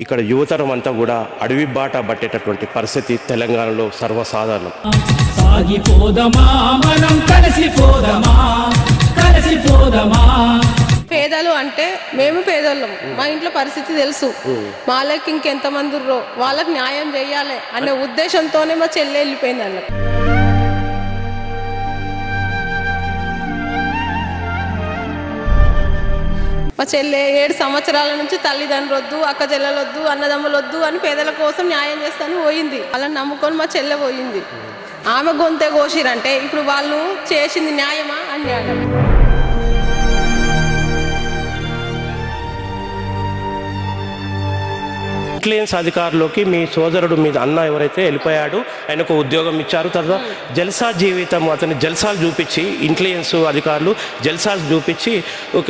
ఇక్కడ యువతరం అంతా కూడా అడవి బాట పట్టేటటువంటి పరిస్థితి తెలంగాణలో సర్వసాధారణం. సాగిపోదమా మనం కలిసిపోదమా. పేదలు అంటే మేము పేదోళ్ళం, మా ఇంట్లో పరిస్థితి తెలుసు, వాళ్ళకి ఇంకెంతమంది ఉర్రో వాళ్ళకి న్యాయం చేయాలి అనే ఉద్దేశంతోనే మా చెల్లె వెళ్ళిపోయింది అన్నట్టు. మా చెల్లె 7 సంవత్సరాల నుంచి తల్లిదండ్రులు వద్దు, అక్క చెల్లెలు వద్దు, అన్నదమ్ములు వద్దు అని పేదల కోసం న్యాయం చేస్తాను పోయింది. వాళ్ళని నమ్ముకొని మా చెల్లె పోయింది. ఆమె గొంతే కోసిరంటే ఇప్పుడు వాళ్ళు చేసింది న్యాయమా అన్యాయం? ఇంటెలిజెన్స్ అధికారులకి మీ సోదరుడు మీ అన్న ఎవరైతే వెళ్ళిపోయాడు, ఆయనకు ఉద్యోగం ఇచ్చారు. తర్వాత జల్సా జీవితం అతని జల్సాలు చూపించి ఇంటెలిజెన్స్ అధికారులు జల్సాలు చూపించి ఒక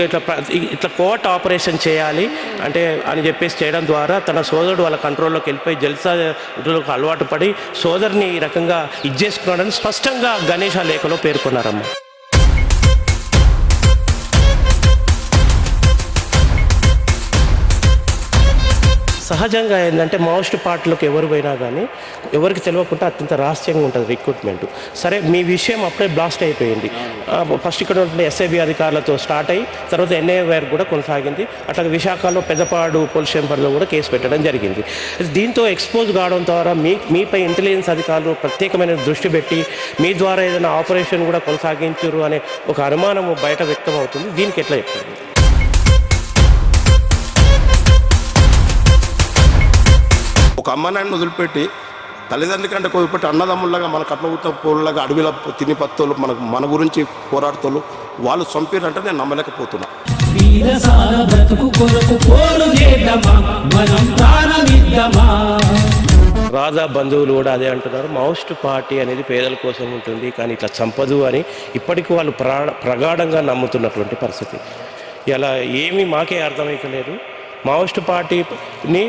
ఇట్లా కోర్ట్ ఆపరేషన్ చేయాలి అంటే అని చెప్పేసి చేయడం ద్వారా తన సోదరుడు వాళ్ళ కంట్రోల్లోకి వెళ్ళిపోయి జల్సాలకు అలవాటు పడి సోదరుని ఈ రకంగా ఇచ్చేసుకున్నాడని స్పష్టంగా గణేష్ ఆ లేఖలో పేర్కొన్నారమ్మా. సహజంగా ఏంటంటే మావోయిస్ట్ పార్టీలోకి ఎవరు పోయినా కానీ ఎవరికి తెలియకుండా అత్యంత రహస్యంగా ఉంటుంది రిక్రూట్మెంట్. సరే, మీ విషయం అప్పుడే బ్లాస్ట్ అయిపోయింది. ఫస్ట్ ఇక్కడ ఉన్న ఎస్ఐబి అధికారులతో స్టార్ట్ అయ్యి తర్వాత ఎన్ఐఏ వరకు కూడా కొనసాగింది. అట్లా విశాఖలో పెద్దపాడు పోలీస్ స్టేషన్లో కూడా కేసు పెట్టడం జరిగింది. దీంతో ఎక్స్పోజ్ కావడం ద్వారా మీపై ఇంటెలిజెన్స్ అధికారులు ప్రత్యేకమైన దృష్టి పెట్టి మీ ద్వారా ఏదైనా ఆపరేషన్ కూడా కొనసాగించరు అనే ఒక అనుమానం బయట వ్యక్తం అవుతుంది. దీనికి ఎట్లా చెప్తారు? ఒక అమ్మ నాయన్ని వదిలిపెట్టి తల్లిదండ్రుల కంటే వదిలిపెట్టి అన్నదమ్ముళ్ళగా మన కట్ల పోలులాగా అడవిలో తిని పత్తోళ్ళు మన గురించి పోరాడుతోళ్ళు వాళ్ళు చంపారంటే నేను నమ్మలేకపోతున్నా. రాధా బంధువులు కూడా అదే అంటున్నారు. మావోయిస్ట్ పార్టీ అనేది పేదల కోసం ఉంటుంది, కానీ ఇట్లా చంపదు అని ఇప్పటికీ వాళ్ళు ప్రగాఢంగా నమ్ముతున్నటువంటి పరిస్థితి. ఇలా ఏమీ మాకే అర్థమైతలేదు. మావోయిస్ట్ పార్టీని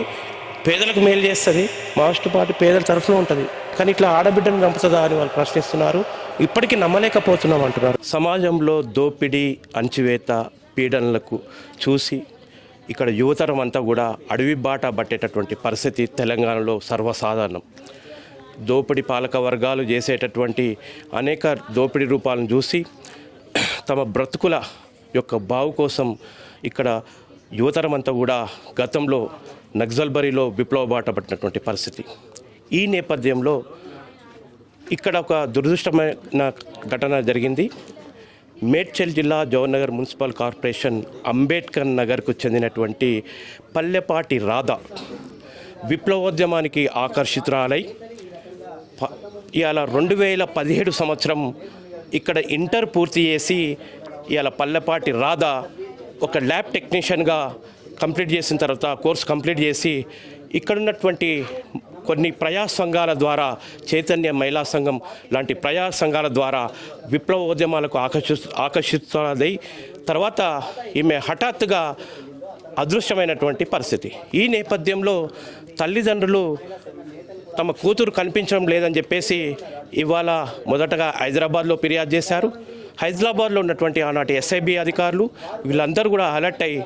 పేదలకు మేలు చేస్తుంది, మావోయిస్ట్ పార్టీ పేదల తరఫున ఉంటుంది, కానీ ఇట్లా ఆడబిడ్డను చంపుతుందా అని వాళ్ళు ప్రశ్నిస్తున్నారు. ఇప్పటికీ నమ్మలేకపోతున్నాం అంటున్నారు. సమాజంలో దోపిడీ, అణచివేత, పీడనలకు చూసి ఇక్కడ యువతరం అంతా కూడా అడవి బాట పట్టేటటువంటి పరిస్థితి తెలంగాణలో సర్వసాధారణం. దోపిడీ పాలక వర్గాలు చేసేటటువంటి అనేక దోపిడీ రూపాలను చూసి తమ బ్రతుకుల యొక్క బావు కోసం ఇక్కడ యువతరం అంతా కూడా గతంలో నక్సల్బరీలో విప్లవ బాట పట్టినటువంటి పరిస్థితి. ఈ నేపథ్యంలో ఇక్కడ ఒక దురదృష్టమైన ఘటన జరిగింది. మేడ్చల్ జిల్లా జవహర్నగర్ మున్సిపల్ కార్పొరేషన్ అంబేద్కర్ నగర్కు చెందినటువంటి పల్లెపాటి రాధ విప్లవోద్యమానికి ఆకర్షితురాలై ఇవాళ 2017 సంవత్సరం ఇక్కడ ఇంటర్ పూర్తి చేసి ఇవాళ పల్లెపాటి రాధ ఒక ల్యాబ్ టెక్నీషియన్గా కంప్లీట్ చేసిన తర్వాత కోర్స్ కంప్లీట్ చేసి ఇక్కడున్నటువంటి కొన్ని ప్రజా సంఘాల ద్వారా, చైతన్య మహిళా సంఘం లాంటి ప్రజా సంఘాల ద్వారా విప్లవోద్యమాలకు ఆకర్షితులై తర్వాత ఈమె హఠాత్తుగా అదృశ్యమైనటువంటి పరిస్థితి. ఈ నేపథ్యంలో తల్లిదండ్రులు తమ కూతురు కనిపించడం లేదని చెప్పేసి ఇవాళ మొదటగా హైదరాబాద్లో ఫిర్యాదు చేశారు. హైదరాబాద్లో ఉన్నటువంటి ఆనాటి ఎస్ఐబి అధికారులు వీళ్ళందరూ కూడా అలర్ట్ అయ్యి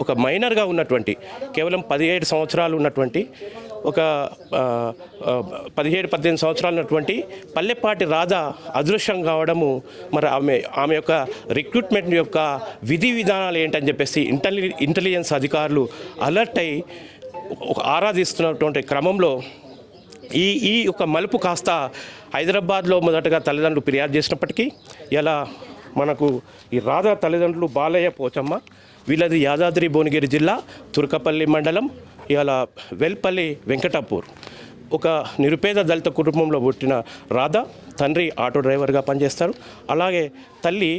ఒక మైనర్గా ఉన్నటువంటి కేవలం 17 సంవత్సరాలు ఉన్నటువంటి ఒక 17-18 సంవత్సరాలు ఉన్నటువంటి పల్లెపాటి రాధ అదృశ్యం కావడము, మరి ఆమె యొక్క రిక్రూట్మెంట్ యొక్క విధి విధానాలు ఏంటని చెప్పేసి ఇంటెలిజెన్స్ అధికారులు అలర్ట్ అయ్యి ఆరాధిస్తున్నటువంటి క్రమంలో ఈ యొక్క మలుపు కాస్త హైదరాబాద్లో మొదటగా తల్లిదండ్రులు ఫిర్యాదు చేసినప్పటికీ ఇలా మనకు ఈ రాధా తల్లిదండ్రులు బాలయ్య పోచమ్మ, వీళ్ళది యాదాద్రి భువనగిరి జిల్లా తుర్కపల్లి మండలం, ఇవాళ వెల్పల్లి వెంకటాపూర్. ఒక నిరుపేద దళిత కుటుంబంలో పుట్టిన రాధ తండ్రి ఆటో డ్రైవర్గా పనిచేస్తారు. అలాగే తల్లి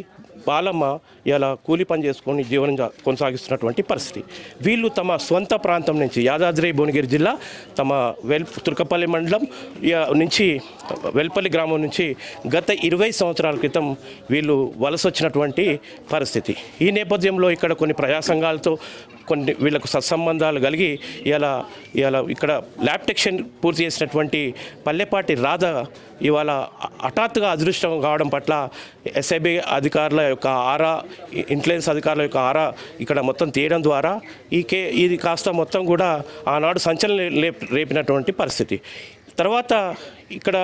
బాలమ్మ ఇలా కూలి పని చేసుకొని జీవనం కొనసాగిస్తున్నటువంటి పరిస్థితి. వీళ్ళు తమ స్వంత ప్రాంతం నుంచి యాదాద్రి భువనగిరి జిల్లా తమ తుర్కపల్లి మండలం నుంచి వెల్పల్లి గ్రామం నుంచి గత 20 సంవత్సరాల క్రితం వీళ్ళు వలస వచ్చినటువంటి పరిస్థితి. ఈ నేపథ్యంలో ఇక్కడ కొన్ని ప్రజా సంఘాలతో కొన్ని వీళ్ళకు సత్సంబంధాలు కలిగి ఇలా ఇక్కడ ల్యాబ్ టెక్నీషియన్ పూర్తి చేసినటువంటి పల్లెపాటి రాధ ఇవాళ హఠాత్తుగా అదృష్టం కావడం పట్ల ఎస్ఐబి అధికారుల యొక్క ఆరా, ఇంటెలిజెన్స్ అధికారుల యొక్క ఆరా ఇక్కడ మొత్తం తీయడం ద్వారా ఇది కాస్త మొత్తం కూడా ఆనాడు సంచలనం రేపినటువంటి పరిస్థితి. తర్వాత ఇక్కడ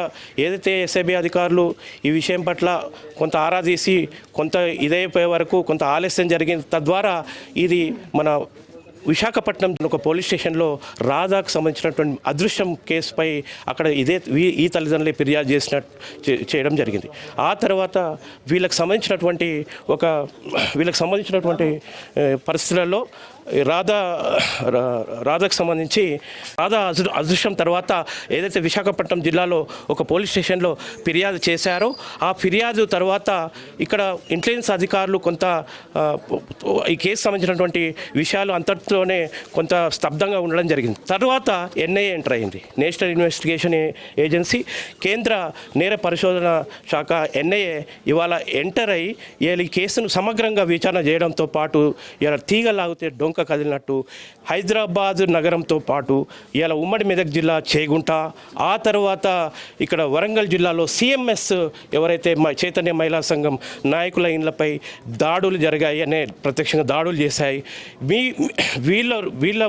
ఏదైతే ఎస్ఐబి అధికారులు ఈ విషయం పట్ల కొంత ఆరా తీసి కొంత ఇదైపోయే వరకు కొంత ఆలస్యం జరిగింది. తద్వారా ఇది మన విశాఖపట్నం ఒక పోలీస్ స్టేషన్లో రాధాకు సంబంధించినటువంటి అదృశ్యం కేసుపై అక్కడ ఈ తల్లిదండ్రులే ఫిర్యాదు చేయడం జరిగింది. ఆ తర్వాత వీళ్ళకి సంబంధించినటువంటి పరిస్థితులలో రాధాకు సంబంధించి అదృశ్యం తర్వాత ఏదైతే విశాఖపట్నం జిల్లాలో ఒక పోలీస్ స్టేషన్లో ఫిర్యాదు చేశారో ఆ ఫిర్యాదు తర్వాత ఇక్కడ ఇంటెలిజెన్స్ అధికారులు కొంత ఈ కేసు సంబంధించినటువంటి విషయాలు అంతటితోనే కొంత స్తబ్దంగా ఉండడం జరిగింది. తర్వాత ఎన్ఐఏ ఎంటర్ అయింది, నేషనల్ ఇన్వెస్టిగేషన్ ఏజెన్సీ, కేంద్ర నేర పరిశోధన శాఖ ఎన్ఐఏ ఇవాళ ఎంటర్ అయ్యి ఈ కేసును సమగ్రంగా విచారణ చేయడంతో పాటు ఇలా తీగలాగితే కదిలినట్టు హైదరాబాద్ నగరంతో పాటు ఇలా ఉమ్మడి మెదక్ జిల్లా చేగుంట, ఆ తర్వాత ఇక్కడ వరంగల్ జిల్లాలో సిఎంఎస్ ఎవరైతే చైతన్య మహిళా సంఘం నాయకుల ఇండ్లపై దాడులు జరిగాయి అనే ప్రత్యక్షంగా దాడులు చేశాయి. వీళ్ళ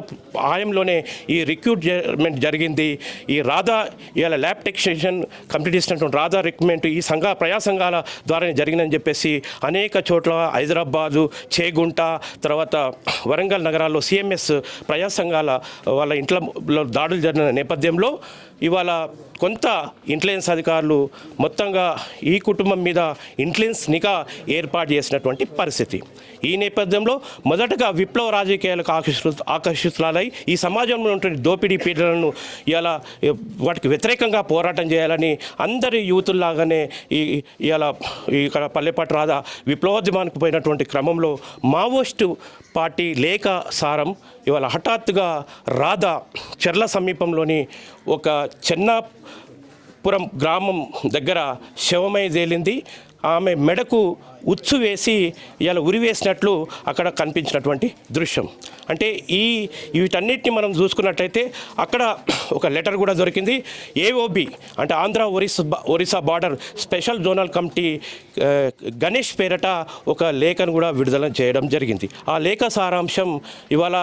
ఆయంలోనే ఈ రిక్రూట్మెంట్ జరిగింది. ఈ రాధా ఇలా ల్యాబ్ టెక్నీషియన్ కంప్లీట్ చేసినటువంటి రాధా రిక్రూట్మెంట్ ఈ ప్రజా సంఘాల ద్వారానే జరిగిందని చెప్పేసి అనేక చోట్ల హైదరాబాదు, చేగుంట, తర్వాత వరంగల్ నగరాల్లో సిఎంఎస్ ప్రజా సంఘాల వాళ్ళ ఇంట్లో దాడులు జరిగిన నేపథ్యంలో ఇవాళ కొంత ఇంటెలిజెన్స్ అధికారులు మొత్తంగా ఈ కుటుంబం మీద ఇంటెలిజెన్స్ నిఘా ఏర్పాటు చేసినటువంటి పరిస్థితి. ఈ నేపథ్యంలో మొదటగా విప్లవ రాజకీయాలకు ఆకర్షితులై ఈ సమాజంలో ఉన్నటువంటి దోపిడీ పీడలను ఇలా వాటికి వ్యతిరేకంగా పోరాటం చేయాలని అందరి యూతుల్లాగానే ఇలా ఇక్కడ పల్లెపాటి రాధా విప్లవోద్యమానికి పోయినటువంటి క్రమంలో మావోయిస్టు పార్టీ లేఖ సారం ఇవాళ హఠాత్తుగా రాధా చెర్ల సమీపంలోని ఒక చెన్నాపురం గ్రామం దగ్గర శవమై తేలింది. ఆమె మెడకు ఉచ్చు వేసి ఇలా ఉరివేసినట్లు అక్కడ కనిపించినటువంటి దృశ్యం. అంటే వీటన్నిటిని మనం చూసుకున్నట్టయితే అక్కడ ఒక లెటర్ కూడా దొరికింది. ఏఓబి అంటే Andhra Orissa border special zonal committee Ganesh పేరట ఒక లేఖను కూడా విడుదల చేయడం జరిగింది. ఆ లేఖ సారాంశం ఇవాళ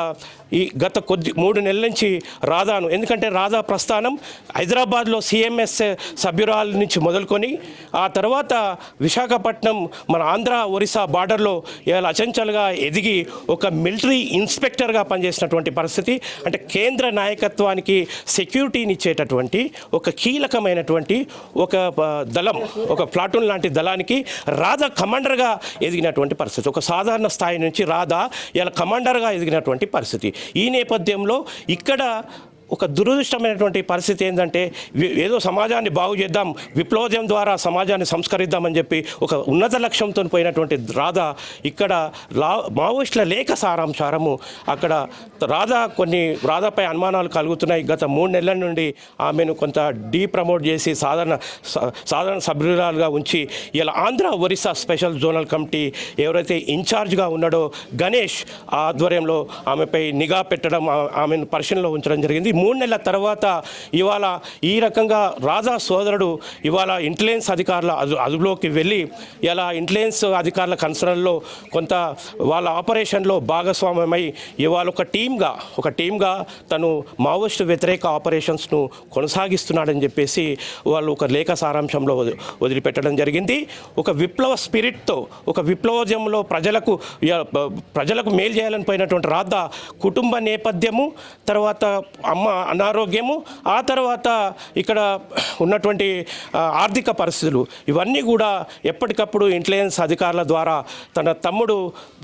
గత 3 నెలల నుంచి రాధాను, ఎందుకంటే రాధా ప్రస్థానం హైదరాబాద్లో సిఎంఎస్ సభ్యురాల నుంచి మొదలుకొని ఆ తర్వాత విశాఖపట్నం మన ఆంధ్ర ఒరిస్సా బార్డర్లో ఇలా అచంచలుగా ఎదిగి ఒక మిలిటరీ ఇన్స్పెక్టర్గా పనిచేసినటువంటి పరిస్థితి. అంటే కేంద్ర నాయకత్వానికి సెక్యూరిటీని ఇచ్చేటటువంటి ఒక కీలకమైనటువంటి ఒక దళం, ఒక ప్లాటూన్ లాంటి దళానికి రాధా కమాండర్గా ఎదిగినటువంటి పరిస్థితి. ఒక సాధారణ స్థాయి నుంచి రాధా ఇలా కమాండర్గా ఎదిగినటువంటి పరిస్థితి. ఈ నేపథ్యంలో ఇక్కడ ఒక దురదృష్టమైనటువంటి పరిస్థితి ఏంటంటే ఏదో సమాజాన్ని బాగు చేద్దాం, విప్లవోద్యమం ద్వారా సమాజాన్ని సంస్కరిద్దామని చెప్పి ఒక ఉన్నత లక్ష్యంతో పోయినటువంటి రాధా ఇక్కడ మావోయిస్టుల లేఖ సారాంశారము అక్కడ రాధాపై అనుమానాలు కలుగుతున్నాయి. గత 3 నెలల నుండి ఆమెను కొంత ప్రమోట్ చేసి సాధారణ సభ్యురాలుగా ఉంచి ఇలా Andhra Orissa special zonal committee ఎవరైతే ఇన్ఛార్జ్గా ఉన్నాడో గణేష్ ఆధ్వర్యంలో ఆమెపై నిఘా పెట్టడం, ఆమెను పరిశీలనలో ఉంచడం జరిగింది. 3 నెలల తర్వాత ఇవాళ ఈ రకంగా రాధా సోదరుడు ఇవాళ ఇంటెలిజెన్స్ అధికారుల అదుపులోకి వెళ్ళి ఇలా ఇంటెలిజెన్స్ అధికారుల కన్సర్న్లో కొంత వాళ్ళ ఆపరేషన్లో భాగస్వామ్యమై ఇవాళ ఒక టీమ్గా తను మావోయిస్టు వ్యతిరేక ఆపరేషన్స్ను కొనసాగిస్తున్నాడని చెప్పేసి వాళ్ళు ఒక లేఖ సారాంశంలో వదిలిపెట్టడం జరిగింది. ఒక విప్లవ స్పిరిట్తో, ఒక విప్లవోద్యమంలో ప్రజలకు మేలు చేయాలని పోయినటువంటి రాధా కుటుంబ నేపథ్యము, తర్వాత అమ్మ అనారోగ్యము, ఆ తర్వాత ఇక్కడ ఉన్నటువంటి ఆర్థిక పరిస్థితులు ఇవన్నీ కూడా ఎప్పటికప్పుడు ఇంటెలిజెన్స్ అధికారుల ద్వారా తన తమ్ముడు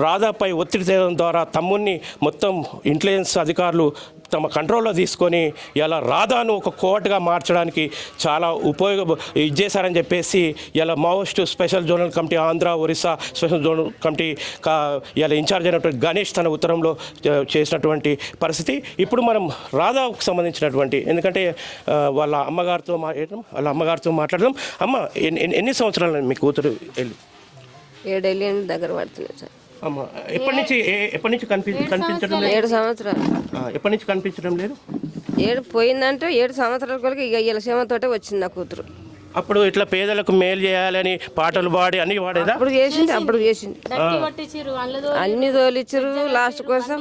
రాధాపై ఒత్తిడి చేయడం ద్వారా తమ్ముడిని మొత్తం ఇంటెలిజెన్స్ అధికారులు తమ కంట్రోల్లో తీసుకొని ఇలా రాధాను ఒక కోర్టుగా మార్చడానికి చాలా చేశారని చెప్పేసి ఇలా Maoist special zonal committee Andhra Orissa special zonal committee ఇలా ఇన్ఛార్జ్ అయినటువంటి గణేష్ తన ఉత్తరంలో చేసినటువంటి పరిస్థితి. ఇప్పుడు మనం రాధాకు సంబంధించినటువంటి, ఎందుకంటే వాళ్ళ అమ్మగారితో మాట్లాడదాం. అమ్మ, ఎన్ని సంవత్సరాలు మీ కూతురు వెళ్ళి? 7 ఏళ్ళ దగ్గర పడుతున్నాయి సార్. అమ్మ, ఎప్పటి నుంచి కనిపించడం లేదు? 7 సంవత్సరాలు. ఎప్పటి నుంచి కనిపించడం లేదు? 7 పోయిందంటే 7 సంవత్సరాల కొరకు ఇక ఇలా క్షేమంతోటే వచ్చింది నా కూతురు. అప్పుడు ఇట్లా పేదలకు మేలు చేయాలని పాటలు పాడి అన్ని పాడేదా? అప్పుడు చేసింది అన్ని తోలిచ్చిరు. లాస్ట్ కోసం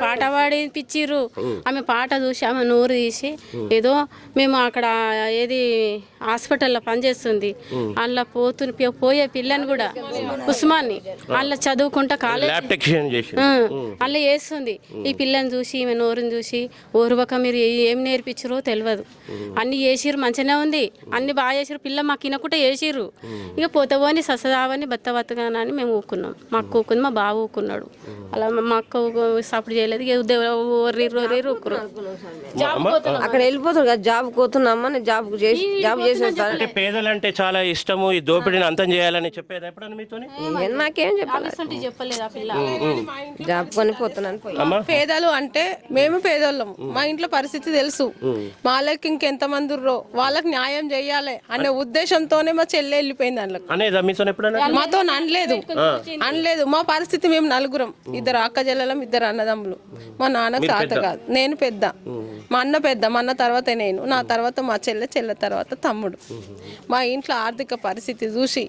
పాట పాడిపించిర్రు. ఆమె పాట చూసి ఆమె నోరు తీసి ఏదో మేము అక్కడ ఏది హాస్పిటల్లో పనిచేస్తుంది అందులో పోయే పిల్లని కూడా ఉస్మాన్ని అందులో చదువుకుంటా కాలేజ్ ల్యాబ్ టెక్నీషియన్ చేసి అందులో వేస్తుంది. ఈ పిల్లని చూసి ఈమె నోరుని చూసి ఓరువక మీరు ఏం నేర్పించారో తెలియదు, అన్ని చేసిర్రు, మంచిగానే ఉంది, అన్ని బాగా చేసిర్రు, పిల్ల మాకు ఇనకుంటే చేసిర్రు. ఇక పోతవని ససదావని బత్తగానా అని మేము ఊకున్నాం. మా అక్క ఊకుంది, మా బావ ఊకున్నాడు. అలా మా అక్క సపోర్ట్ చేయలేదు. ఇక ఊకురు అక్కడ వెళ్ళిపోతారు కదా, జాబ్ పోతున్నామ్మా, నేను జాబ్ చేసిన అంటే పేదలంటే చాలా ఇష్టము, ఈ దోపిడీని అంతం చేయాలని చెప్పేది ఎప్పుడన్నా మీతో? నాకేం చెప్పాలి, చెప్పలేదు ఆ పిల్ల. జాబ్ కొని పోతున్నాను పోయి. పేదలు అంటే మేము పేదోళ్ళం, మా ఇంట్లో పరిస్థితి తెలుసు, వాళ్ళకి ఇంకెంతమంది ఉర్రో వాళ్ళకి న్యాయం చేయాలి అనే ఉద్దేశంతోనే మా చెల్లె వెళ్ళిపోయింది. అందులో అనేదా మీతో ఎప్పుడన్నా? మాతో అనలేదు. మా పరిస్థితి మేము నలుగురం, 2 అక్క చెల్లెలం, 2 అన్నదమ్ములు. మా నాన్నకు తాత కాదు, నేను పెద్ద, మా అన్న పెద్ద, మా అన్న తర్వాత నేను, నా తర్వాత మా చెల్లె తర్వాత తమ్ముడు. మా ఇంట్లో ఆర్థిక పరిస్థితి చూసి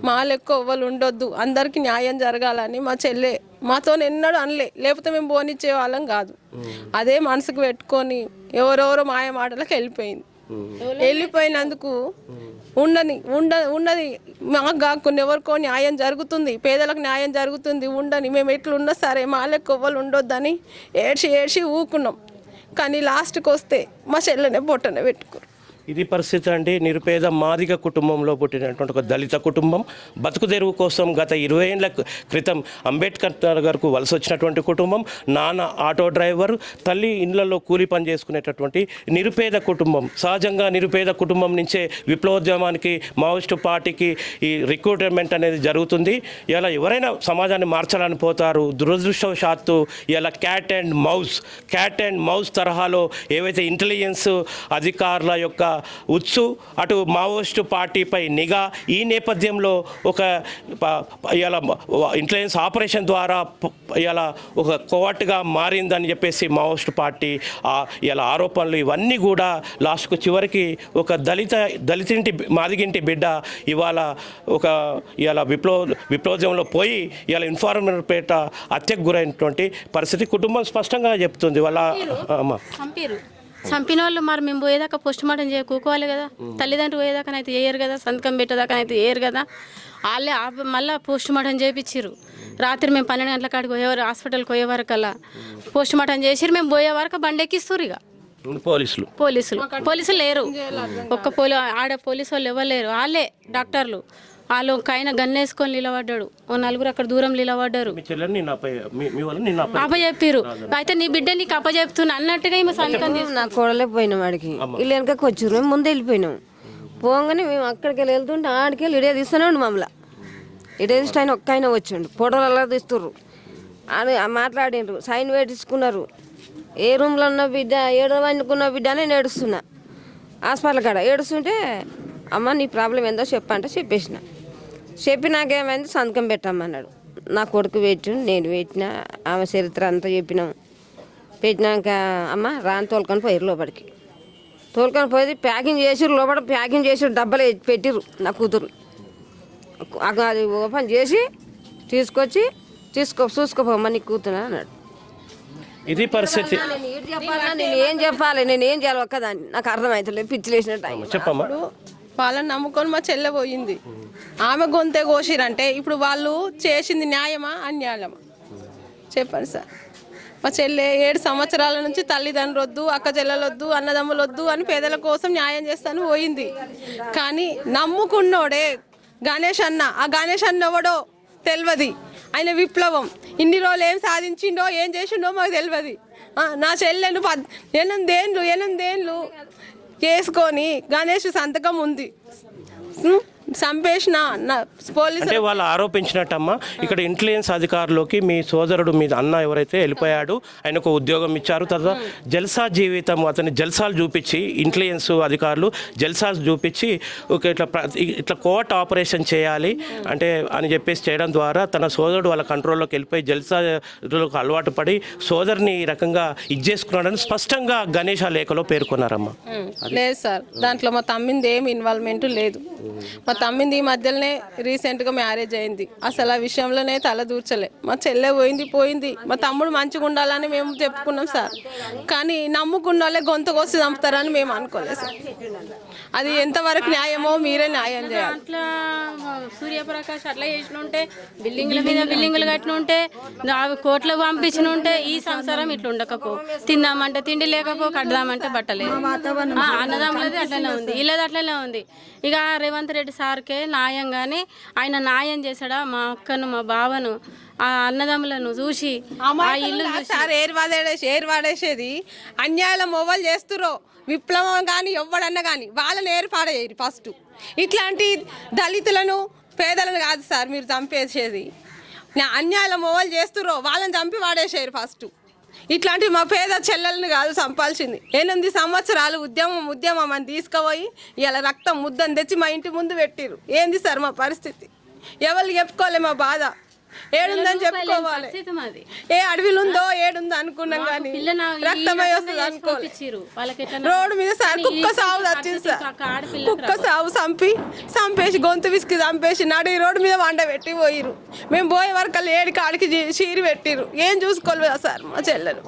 మా లెక్క ఎవ్వరు ఉండొద్దు, అందరికి న్యాయం జరగాలని మా చెల్లె మాతో ఎన్నడూ అనలే, లేకపోతే మేము పోనిచ్చే వాళ్ళం కాదు. అదే మనసుకు పెట్టుకొని ఎవరెవరో మాయ మాటలకు వెళ్ళిపోయినందుకు ఉండని మాకు కాకుండా ఎవరికో న్యాయం జరుగుతుంది, పేదలకు న్యాయం జరుగుతుంది, ఉండని మేము ఎట్లున్నా సరే మా లెక్క ఎవ్వరు ఉండొద్దని ఏడ్చి ఊకున్నాం. కానీ లాస్ట్కి వస్తే మా చెల్లెనే బొట్టనే పెట్టుకున్నారు. ఇది పరిస్థితి అండి. నిరుపేద మాదిగ కుటుంబంలో పుట్టినటువంటి ఒక దళిత కుటుంబం, బతుకు తెరువు కోసం గత 20 ఏళ్ల క్రితం అంబేద్కర్ నగర్కు వలస వచ్చినటువంటి కుటుంబం. నాన్న ఆటో డ్రైవర్, తల్లి ఇండ్లలో కూలి పని చేసుకునేటటువంటి నిరుపేద కుటుంబం. సహజంగా నిరుపేద కుటుంబం నుంచే విప్లవోద్యమానికి, మావోయిస్టు పార్టీకి ఈ రిక్రూట్మెంట్ అనేది జరుగుతుంది. ఇలా ఎవరైనా సమాజాన్ని మార్చాలని పోతారు. దురదృష్టవశాత్తు ఇలా క్యాట్ అండ్ మౌస్ తరహాలో ఏవైతే ఇంటెలిజెన్స్ అధికారుల యొక్క ఉత్సు, అటు మావోయిస్టు పార్టీపై నిఘా, ఈ నేపథ్యంలో ఒక ఇలా ఇంటెలిజెన్స్ ఆపరేషన్ ద్వారా ఇలా ఒక కోవర్ట్గా మారిందని చెప్పేసి మావోయిస్టు పార్టీ ఇలా ఆరోపణలు ఇవన్నీ కూడా లాస్ట్కు చివరికి ఒక దళితింటి మాదిగింటి బిడ్డ ఇవాళ ఒక ఇలా విప్లవోద్యమంలో పోయి ఇలా ఇన్ఫార్మర్ పేట హత్యకు గురైనటువంటి పరిస్థితి కుటుంబం స్పష్టంగా చెప్తుంది. వాళ్ళ చంపిన వాళ్ళు మరి మేము పోయేదాకా పోస్ట్ మార్టం కూకోవాలి కదా, తల్లిదండ్రులు పోయేదాకానైతే వేయరు కదా, సంతకం పెట్టేదాకానైతే వేయరు కదా. వాళ్ళే మళ్ళీ పోస్ట్ మార్టం చేయించారు. రాత్రి మేము 12 గంటల కాడికి పోయేవారు, హాస్పిటల్కి పోయేవారికల్లా పోస్ట్ మార్టం చేసి మేము పోయే వరకు బండి ఎక్కిస్తారు. ఇక పోలీసులు లేరు, ఒక్క ఆడ పోలీసు వాళ్ళు ఎవరు లేరు, వాళ్ళే డాక్టర్లు. వాళ్ళు కైనా గన్నేసుకొని నిలబడ్డాడు, 4 అక్కడ దూరం నిలబడ్డారు. అప్పచెప్పారు. అయితే నీ బిడ్డ నీకు అప్పచెప్తున్నా అన్నట్టుగా ఈమె సంతకం నా కోడలే పోయినాం ఆడికి, వీళ్ళు వెనకకి వచ్చారు, మేము ముందే వెళ్ళిపోయినాం. పోగానే మేము అక్కడికి వెళ్తుంటే ఆడికి వెళ్ళి ఇడే తీస్తూనే ఉండి మమ్మల్ని ఇడే తీస్తే ఆయన ఒక్క ఆయన వచ్చిండు, ఫోటోలు అలా తీస్తుర్రు, అని మాట్లాడిండ్రు, సైన్ పెట్టించుకున్నారు. ఏ రూమ్లో ఉన్న బిడ్డ, 7వ అనుకున్న బిడ్డ అని నేను ఏడుస్తున్నా. హాస్పిటల్ కాడ ఏడుస్తుంటే అమ్మ నీ ప్రాబ్లం ఏందో చెప్పంటే చెప్పి నాకేమైంది సంతకం పెట్టమ్మన్నాడు. నా కొడుకు పెట్టు, నేను పెట్టిన, ఆమె చరిత్ర అంతా చెప్పినాం. పెట్టినాక అమ్మ రాని తోలుకొని పోయారు లోపలికి. తోలుకొని పోయి ప్యాకింగ్ చేసిర్రు, లోపల ప్యాకింగ్ చేసి డబ్బాలు పెట్టిర్రు. నా కూతురు అది ఓపెన్ చేసి తీసుకొచ్చి చూసుకోపోమ్మా నీ కూతురు అన్నాడు. ఇది పరిస్థితి. నేను ఏం చెప్పాలి, నేను ఏం చేయాలి ఒక్కదాన్ని నాకు అర్థమవుతలేదు, పిచ్చిలేసినట్టు చెప్పమ్మా. వాళ్ళని నమ్ముకొని మా చెల్లె పోయింది, ఆమె గొంతే కోసిరంటే ఇప్పుడు వాళ్ళు చేసింది న్యాయమా అన్యాయమా చెప్పండి సార్. మా చెల్లె 7 సంవత్సరాల నుంచి తల్లిదండ్రులు వద్దు, అక్క చెల్లెలొద్దు, అన్నదమ్ములు వద్దు అని పేదల కోసం న్యాయం చేస్తాను పోయింది. కానీ నమ్ముకున్నోడే గణేష్ అన్న, ఆ గణేష్ అన్న ఎవడో తెలియదు. ఆయన విప్లవం ఇన్ని రోజులు ఏం సాధించిండో ఏం చేసిండో మాకు తెలియదు. నా చెల్లెను 8 ఏళ్ళు చేసుకొని గణేష్ సంతకం ఉంది, చంపేసిన పోలీసు అంటే వాళ్ళు ఆరోపించినట్టమ్మా ఇక్కడ ఇంటెలిజెన్స్ అధికారులకి మీ సోదరుడు మీ అన్న ఎవరైతే వెళ్ళిపోయాడు ఆయనకు ఉద్యోగం ఇచ్చారు, తర్వాత జల్సా జీవితం అతని జల్సాలు చూపించి ఇంటెలిజెన్స్ అధికారులు జల్సాలు చూపించి ఒక ఇట్లా కోర్ట్ ఆపరేషన్ చేయాలి అంటే అని చెప్పేసి చేయడం ద్వారా తన సోదరుడు వాళ్ళ కంట్రోల్లోకి వెళ్ళిపోయి జల్సాలకు అలవాటు పడి సోదరుని ఈ రకంగా చేసుకున్నాడని స్పష్టంగా గణేష్ ఆ లేఖలో పేర్కొన్నారమ్మా. లేదు సార్, దాంట్లో మా తమ్మింది ఏం ఇన్వాల్వ్మెంట్ లేదు. మా తమ్మింది ఈ మధ్యలోనే రీసెంట్గా మ్యారేజ్ అయింది, అసలు ఆ విషయంలోనే తల దూర్చలే. మా చెల్లె పోయింది, మా తమ్ముడు మంచిగా ఉండాలని మేము చెప్పుకున్నాం సార్, కానీ నమ్ముకున్న వాళ్ళే గొంతు కోసి చంపుతారని మేము అనుకోలేదు సార్. అది ఎంతవరకు న్యాయమో మీరే న్యాయం చేయాలి. అట్లా సూర్యప్రకాష్ అట్లా చేసిన ఉంటే బిల్డింగ్ల మీద బిల్డింగ్లు కట్టిన ఉంటే కోట్లకు పంపించిన ఉంటే ఈ సంసారం ఇట్లా ఉండకపో, తిందామంటే తిండి లేకపో, కడదామంటే బట్టలేదు. అన్నదమ్ములది అట్లనే ఉంది, ఇల్లది అట్లనే ఉంది. ఇక రేవంత్ రెడ్డి సార్కే న్యాయం కానీ ఆయన న్యాయం చేశాడా మా అక్కను మా బావను ఆ అన్నదమ్ములను చూసి ఆ ఇల్లు సార్ ఏరు వాడేసేది అన్యాయాల మొవ్వలు చేస్తురో విప్లవం కానీ ఎవ్వడన్నా కానీ వాళ్ళని ఏర్పాడేయరు ఫస్ట్. ఇట్లాంటి దళితులను పేదలను కాదు సార్ మీరు చంపేసేది, అన్యాయాల మొవ్వలు చేస్తురో వాళ్ళని చంపి వాడేసేయరు ఫస్ట్. ఇట్లాంటి మా పేద చెల్లెలను కాదు చంపాల్సింది. 8 సంవత్సరాలు ఉద్యమం అని తీసుకుపోయి ఇలా రక్తం ముద్దని తెచ్చి మా ఇంటి ముందు పెట్టిరు. ఏంది సార్ మా పరిస్థితి? ఎవరు చెప్పుకోలే మా బాధ ఏడుందని చెప్పుకోవాలి. ఏ అడవిలు ఉందో ఏడుందో అనుకున్నాం కానీ రక్తమై వస్తుంది అనుకోవాలి. రోడ్డు మీద సార్ కుక్క సాగు వచ్చింది సార్, కుక్క సాగు చంపేసి గొంతు విసికి చంపేసి నడి రోడ్డు మీద వండ పెట్టి పోయిరు. మేము పోయే వరకు ఏడు కాడికి చీరి పెట్టిరు. ఏం చూసుకోలేదు సార్ మా చెల్లెలు,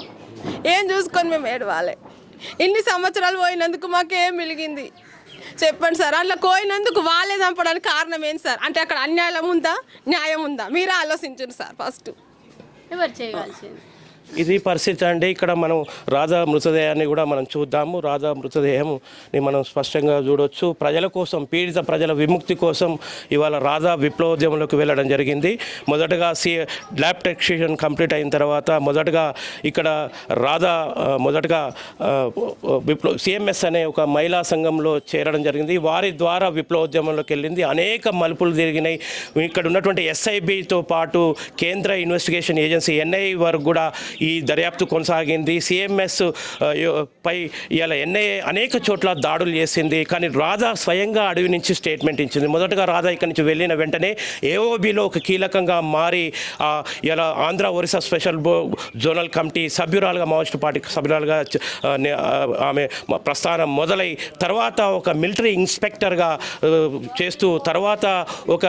ఏం చూసుకొని మేము ఏడవాలి. ఇన్ని సంవత్సరాలు పోయినందుకు మాకేం మిలిగింది చెప్పండి సార్? అట్లా పోయినందుకు వాళ్ళే చంపడానికి కారణం ఏంటి సార్? అంటే అక్కడ అన్యాయం ఉందా న్యాయం ఉందా మీరే ఆలోచించండి సార్ ఫస్ట్. ఎవరు చేయవలసింది ఇది పరిస్థితి అండి. ఇక్కడ మనం రాధా మృతదేహాన్ని కూడా మనం చూద్దాము. రాధా మృతదేహంని మనం స్పష్టంగా చూడవచ్చు. ప్రజల కోసం, పీడిత ప్రజల విముక్తి కోసం ఇవాళ రాధా విప్లవోద్యమంలోకి వెళ్ళడం జరిగింది. మొదటగా ల్యాబ్ టెక్నీషియన్ కంప్లీట్ అయిన తర్వాత మొదటగా ఇక్కడ రాధా సిఎంఎస్ అనే ఒక మహిళా సంఘంలో చేరడం జరిగింది. వారి ద్వారా విప్లవోద్యమంలోకి వెళ్ళింది. అనేక మలుపులు తిరిగినాయి. ఇక్కడ ఉన్నటువంటి ఎస్ఐబితో పాటు కేంద్ర ఇన్వెస్టిగేషన్ ఏజెన్సీ ఎన్ఐఏ వరకు కూడా ఈ దర్యాప్తు కొనసాగింది. సిఎంఎస్ పై ఇలా ఎన్ఐఏ అనేక చోట్ల దాడులు చేసింది. కానీ రాధా స్వయంగా అడవి నుంచి స్టేట్మెంట్ ఇచ్చింది. మొదటగా రాధా ఇక్కడి నుంచి వెళ్ళిన వెంటనే ఏఓబిలో ఒక కీలకంగా మారి ఇలా Andhra Orissa special zonal committee సభ్యురాలుగా, మావోయిస్ట్ పార్టీ సభ్యురాలుగా ఆమె ప్రస్థానం మొదలై తర్వాత ఒక మిలిటరీ ఇన్స్పెక్టర్గా చేస్తూ తర్వాత ఒక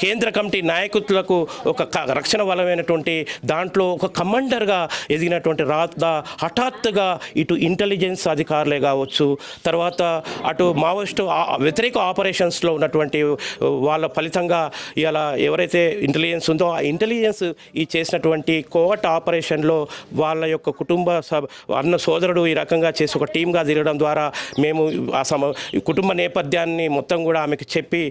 కేంద్ర కమిటీ నాయకులకు ఒక రక్షణ బలమైనటువంటి దాంట్లో ఒక కమాండర్గా ఎదిగినటువంటి రాధా హఠాత్తుగా ఇటు ఇంటెలిజెన్స్ అధికారులే కావచ్చు, తర్వాత అటు మావోయిస్టు వ్యతిరేక ఆపరేషన్స్లో ఉన్నటువంటి వాళ్ళ ఫలితంగా ఇలా ఎవరైతే ఇంటెలిజెన్స్ ఉందో ఆ ఇంటెలిజెన్స్ ఈ చేసినటువంటి కోవర్ట్ ఆపరేషన్లో వాళ్ళ యొక్క అన్న సోదరుడు ఈ రకంగా చేసి ఒక టీమ్గా తిరగడం ద్వారా మేము కుటుంబ నేపథ్యాన్ని మొత్తం కూడా ఆమెకు చెప్పి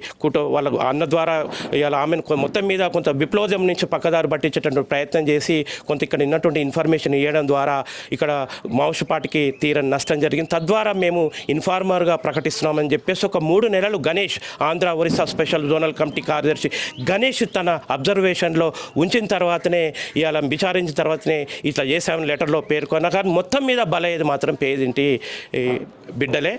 వాళ్ళ అన్న ద్వారా ఇలా ఆమెను మొత్తం మీద కొంత విప్లవం నుంచి పక్కదారి పట్టించేటువంటి ప్రయత్నం చేసి కొంత ఇక్కడ ఉన్నటువంటి ఇన్ఫర్మేషన్ ఇవ్వడం ద్వారా ఇక్కడ మావోయిస్ట్ పార్టీకి తీరని నష్టం జరిగింది. తద్వారా మేము ఇన్ఫార్మర్గా ప్రకటిస్తున్నామని చెప్పేసి ఒక 3 నెలలు Ganesh, Andhra Orissa special zonal committee కార్యదర్శి గణేష్ తన అబ్జర్వేషన్లో ఉంచిన తర్వాతనే ఇలా విచారించిన తర్వాతనే ఇట్లా చేసామని లెటర్లో పేర్కొన్నా. కానీ మొత్తం మీద బలయ్యేది మాత్రం పేదింటి బిడ్డలే.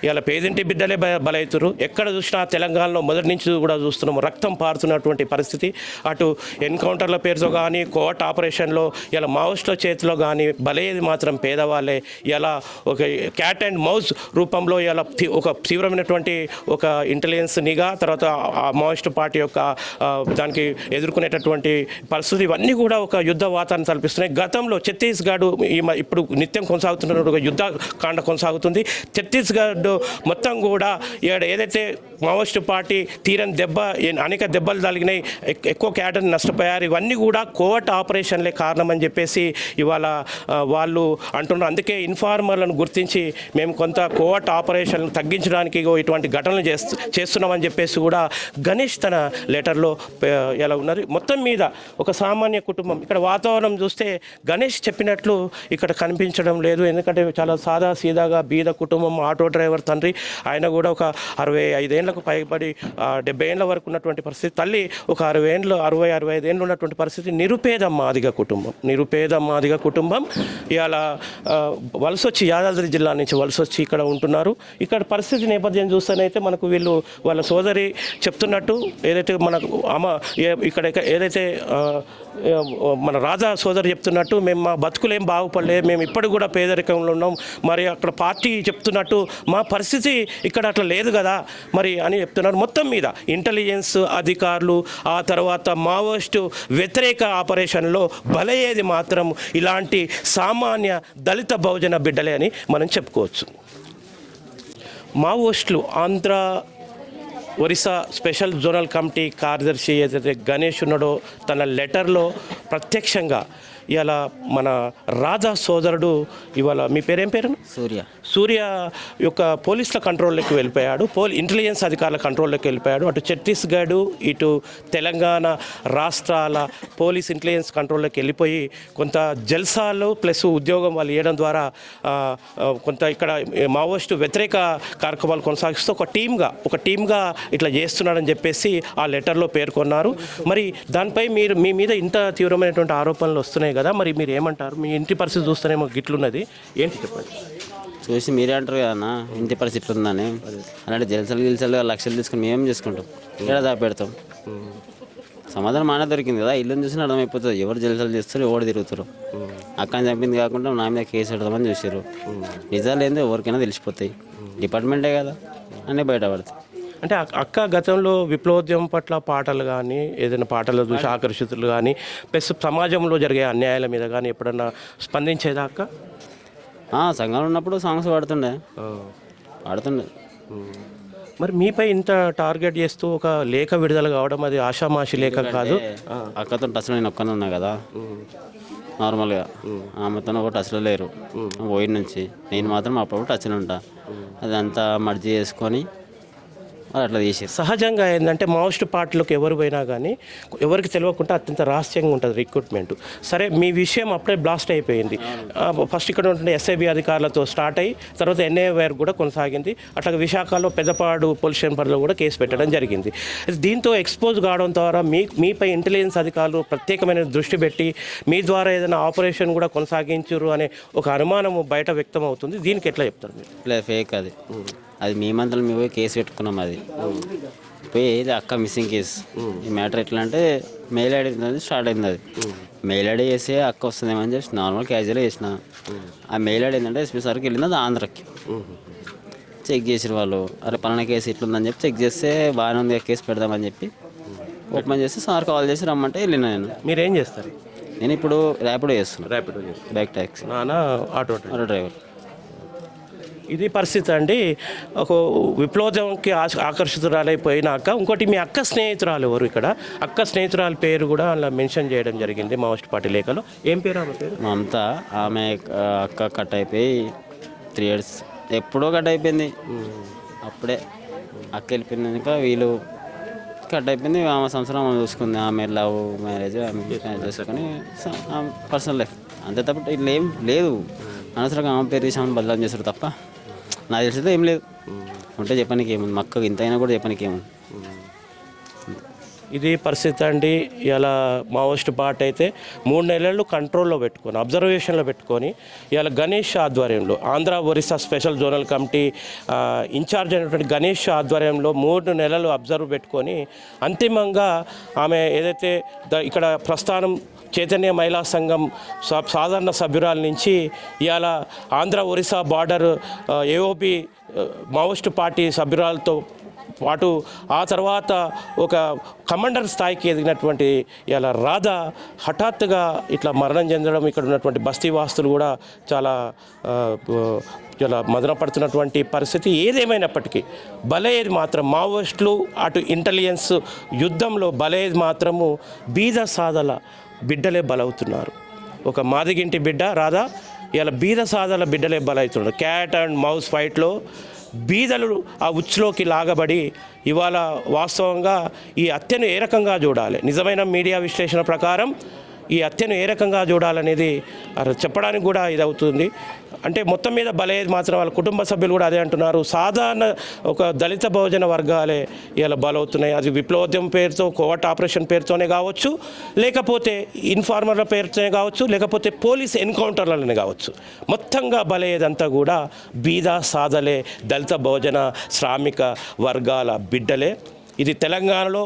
ఇలా పేదింటి బిడ్డలే బలవుతున్నారు. ఎక్కడ చూసినా తెలంగాణలో మొదటి నుంచి కూడా చూస్తున్నాము రక్తం పారుతున్నటువంటి పరిస్థితి. అటు ఎన్కౌంటర్ల పేరుతో కానీ కోవర్ట్ ఆపరేషన్లో ఇలా మావోయిస్టుల చేతిలో కానీ బలయ్యేది మాత్రం పేదవాళ్ళే. ఇలా ఒక క్యాట్ అండ్ మౌస్ రూపంలో ఇలా ఒక తీవ్రమైనటువంటి ఒక ఇంటెలిజెన్స్ నిఘా, తర్వాత మావోయిస్టు పార్టీ యొక్క దానికి ఎదుర్కొనేటటువంటి పరిస్థితి, ఇవన్నీ కూడా ఒక యుద్ధ వాతావరణం కల్పిస్తున్నాయి. గతంలో ఛత్తీస్గఢ్ ఇప్పుడు నిత్యం కొనసాగుతున్న ఒక యుద్ధ కాండ కొనసాగుతుంది. ఛత్తీస్గఢ్ మొత్తం కూడా ఏదైతే మావోయిస్టు పార్టీ తీరని అనేక దెబ్బలు తగిలినాయి, ఎక్కువ క్యాడర్ నష్టపోయారు. ఇవన్నీ కూడా కోవర్ట్ ఆపరేషన్లే కారణం అని చెప్పేసి ఇవాళ వాళ్ళు అంటున్నారు. అందుకే ఇన్ఫార్మర్లను గుర్తించి మేము కొంత కోవర్ట్ ఆపరేషన్లు తగ్గించడానికి ఇటువంటి ఘటనలు చేస్తున్నామని చెప్పేసి కూడా గణేష్ తన లెటర్లో ఎలా ఉన్నారు. మొత్తం మీద ఒక సామాన్య కుటుంబం ఇక్కడ వాతావరణం చూస్తే గణేష్ చెప్పినట్లు ఇక్కడ కనిపించడం లేదు. ఎందుకంటే చాలా సాదా సీదాగా బీద కుటుంబం, ఆటో డ్రైవర్ తండ్రి, ఆయన కూడా ఒక 65 ఏళ్లకు పైబడి 70 ఏళ్ళ వరకు ఉన్నటువంటి పరిస్థితి, తల్లి ఒక 65 ఏళ్ళు ఉన్నటువంటి పరిస్థితి. నిరుపేద మాదిగ కుటుంబం ఇవాళ వలస వచ్చి యాదాద్రి జిల్లా నుంచి వలస వచ్చి ఇక్కడ ఉంటున్నారు. ఇక్కడ పరిస్థితి నేపథ్యం చూస్తేనైతే మనకు వీళ్ళు వాళ్ళ సోదరి చెప్తున్నట్టు ఏదైతే మనకు ఇక్కడ ఏదైతే మన రాజా సోదరు చెప్తున్నట్టు మేము మా బతుకులేం బాగుపడలేదు, మేము ఇప్పటికి కూడా పేదరికంలో ఉన్నాం, మరి అక్కడ పార్టీ చెప్తున్నట్టు మా పరిస్థితి ఇక్కడ అట్లా లేదు కదా మరి అని చెప్తున్నారు. మొత్తం మీద ఇంటెలిజెన్స్ అధికారులు ఆ తర్వాత మావోయిస్టు వ్యతిరేక ఆపరేషన్లో బలయ్యేది మాత్రం ఇలాంటి సామాన్య దళిత బహుజన బిడ్డలే అని మనం చెప్పుకోవచ్చు. మావోయిస్టులు Andhra Orissa special zonal committee కార్యదర్శి ఏదైతే గణేష్ ఉన్నాడో తన లెటర్లో ప్రత్యక్షంగా ఇవాళ మన రాజా సోదరుడు ఇవాళ మీ పేరేం పేరు? సూర్య యొక్క పోలీసుల కంట్రోల్లోకి వెళ్ళిపోయాడు, ఇంటెలిజెన్స్ అధికారుల కంట్రోల్లోకి వెళ్ళిపోయాడు. అటు ఛత్తీస్గఢ్ ఇటు తెలంగాణ రాష్ట్రాల పోలీస్ ఇంటెలిజెన్స్ కంట్రోల్లోకి వెళ్ళిపోయి కొంత జల్సాలు ప్లస్ ఉద్యోగం వాళ్ళు ఇవ్వడం ద్వారా కొంత ఇక్కడ మావోయిస్టు వ్యతిరేక కార్యక్రమాలు కొనసాగిస్తూ ఒక టీమ్గా ఇట్లా చేస్తున్నాడని చెప్పేసి ఆ లెటర్లో పేర్కొన్నారు. మరి దానిపై మీ మీద ఇంత తీవ్రమైనటువంటి ఆరోపణలు వస్తున్నాయి కదా, మరి మీరు ఏమంటారు? మీ ఇంటి పరిస్థితి చూస్తేనేమో గిట్లున్నది, ఏంటి చెప్పండి? చూసి మీరే అంటారు కదన్నా ఇంటి పరిస్థితి ఉందని. అలాంటి గిల్సలు లక్షలు తీసుకుని మేమేం చేసుకుంటాం, ఇక్కడ దాపెడతాం. సమాధానం మానే దొరికింది కదా, ఇల్లుని చూసినా అర్థమైపోతుంది ఎవరు జలసలు చేస్తారు, ఎవరు తిరుగుతారు. అక్కని చంపింది కాకుండా నా మీద కేసు పెడదామని చూసారు. నిజాలు ఏందో ఎవరికైనా తెలిసిపోతాయి, డిపార్ట్మెంటే కదా అన్నీ బయటపడతాయి. అంటే అక్క గతంలో విప్లవోద్యమం పట్ల పాటలు కానీ ఏదైనా పాటలు చూసి ఆకర్షితులు కానీ ప్లస్ సమాజంలో జరిగే అన్యాయాల మీద కానీ ఎప్పుడన్నా స్పందించేదా అక్క? సంఘంలో ఉన్నప్పుడు సాంగ్స్ పాడుతుండే. మరి మీపై ఇంత టార్గెట్ చేస్తూ ఒక లేఖ విడుదల కావడం అది ఆషామాషి లేఖ కాదు. అక్కతో టచ్లో నేను ఒక్కనే ఉన్నా కదా నార్మల్గా, ఆమెతో ఒక టచ్లో లేరు పోయిన నుంచి. నేను మాత్రం అప్పుడప్పుడు టచ్లో ఉంటా. అదంతా మర్జీ చేసుకొని అట్లా చేసేది. సహజంగా ఏంటంటే మావోయిస్టు పార్టీలకు ఎవరు పోయినా కానీ ఎవరికి తెలియకుండా అత్యంత రహస్యంగా ఉంటుంది రిక్రూట్మెంట్. సరే మీ విషయం అప్పుడే బ్లాస్ట్ అయిపోయింది. ఫస్ట్ ఇక్కడ ఉంటుండే ఎస్ఐబి అధికారులతో స్టార్ట్ అయ్యి తర్వాత ఎన్ఐఏ వైర్ కూడా కొనసాగింది. అట్లా విశాఖలో పెద్దపాడు పోలీస్ స్టేషన్ పరిధిలో కూడా కేసు పెట్టడం జరిగింది. దీంతో ఎక్స్పోజ్ కావడం ద్వారా మీపై ఇంటెలిజెన్స్ అధికారులు ప్రత్యేకమైన దృష్టి పెట్టి మీ ద్వారా ఏదైనా ఆపరేషన్ కూడా కొనసాగించరు అనే ఒక అనుమానం బయట వ్యక్తం అవుతుంది. దీనికి ఎట్లా చెప్తారు మీరు? ఫేక్ అది మేమంతా మేము పోయి కేసు పెట్టుకున్నాం. అది పోయి ఏది అక్క మిస్సింగ్ కేసు. ఈ మ్యాటర్ ఎట్లా అంటే మెయిల్ ఐడి స్టార్ట్ అయింది. అది మెయిల్ ఐడి చేసి అక్క వస్తుందేమో అని చెప్పి నార్మల్ క్యాజువల్గా చేసిన. ఆ మెయిల్ ఐడి ఏంటంటే ఎస్పీ సార్కి వెళ్ళింది, అది ఆంధ్రకి. చెక్ చేసిన వాళ్ళు అరే పలానా కేసు ఇట్లుందని చెప్పి చెక్ చేస్తే బాగానే ఉంది, కేసు పెడదామని చెప్పి ఓపెన్ చేస్తే సార్ కాల్ చేసి రమ్మంటే వెళ్ళిన. మీరేం చేస్తారు? నేను ఇప్పుడు ర్యాపిడో చేస్తున్నాను, Rapido bike taxi, auto driver. ఇది పరిస్థితి అండి. ఒక విప్లవోద్యమంకి ఆకర్షితురాలైపోయినాక ఇంకోటి మీ అక్క స్నేహితురాలు ఎవరు? ఇక్కడ అక్క స్నేహితురాల పేరు కూడా అలా మెన్షన్ చేయడం జరిగింది మావోయిస్ట్ పార్టీ లేఖలో. ఏం పేరు ఆమె పేరు? మమతా. ఆమె అక్క కట్ అయిపోయి 3 years ఎప్పుడో కట్ అయిపోయింది. అప్పుడే అక్క వెళ్ళిపోయినాక వీళ్ళు కట్ అయిపోయింది. ఆమె సంవత్సరం ఆమె చూసుకుంది, ఆమె లవ్ మ్యారేజ్ ఆమె చేసుకొని పర్సనల్ లైఫ్ అంతే తప్ప ఇట్లా ఏం లేదు. అనవసరంగా ఆమె పేరు తీసి ఆమెను బదలాం చేస్తారు తప్ప నాకు తెలిసితే ఏం లేదు. ఉంటే చెప్పడానికి ఏముంది, మక్క ఇంత అయినా కూడా చెప్పడానికి ఏముంది. ఇది పరిస్థితి అండి. ఇలా మావోయిస్ట్ పార్టీ అయితే 3 నెలలు కంట్రోల్లో పెట్టుకొని అబ్జర్వేషన్లో పెట్టుకొని ఇలా గణేష్ ఆధ్వర్యంలో Andhra Orissa special zonal committee incharge అయినటువంటి గణేష్ ఆధ్వర్యంలో 3 నెలలు అబ్జర్వ్ పెట్టుకొని అంతిమంగా ఆమె ఏదైతే ఇక్కడ ప్రస్థానం చైతన్య మహిళా సంఘం సాధారణ సభ్యురాల నుంచి ఇవాళ Andhra Orissa border AOP Maoist party సభ్యురాలతో పాటు ఆ తర్వాత ఒక కమాండర్ స్థాయికి ఎదిగినటువంటి ఇలా రాధా హఠాత్తుగా ఇట్లా మరణం చెందడం ఇక్కడ ఉన్నటువంటి బస్తీ వాస్తులు కూడా చాలా మదన పడుతున్నటువంటి పరిస్థితి. ఏదేమైనప్పటికీ బలయ్యేది మాత్రం మావోయిస్టులు అటు ఇంటెలిజెన్స్ యుద్ధంలో బలయ్యేది మాత్రము బీద సాదల బిడ్డలే బలవుతున్నారు. ఒక మాదిగింటి బిడ్డ రాధా ఇలా బీద సాదాల బిడ్డలే బలవుతుండ్రు. క్యాట్ అండ్ మౌస్ ఫైట్లో బీదలు ఆ ఉచ్చులోకి లాగబడి ఇవాళ వాస్తవంగా ఈ హత్యను ఏ రకంగా చూడాలి, నిజమైన మీడియా విశ్లేషణ ప్రకారం ఈ హత్యను ఏ రకంగా చూడాలనేది చెప్పడానికి కూడా ఇది అవుతుంది. అంటే మొత్తం మీద బలయ్యేది మాత్రం వాళ్ళ కుటుంబ సభ్యులు కూడా అదే అంటున్నారు. సాధారణ ఒక దళిత బహుజన వర్గాలే ఇలా బలవుతున్నాయి. అది విప్లవోద్యమం పేరుతో, కోవర్ట్ ఆపరేషన్ పేరుతోనే కావచ్చు, లేకపోతే ఇన్ఫార్మర్ల పేరుతోనే కావచ్చు, లేకపోతే పోలీస్ ఎన్కౌంటర్లనే కావచ్చు. మొత్తంగా బలయ్యేదంతా కూడా బీద సాదలే, దళిత బహుజన శ్రామిక వర్గాల బిడ్డలే. ఇది తెలంగాణలో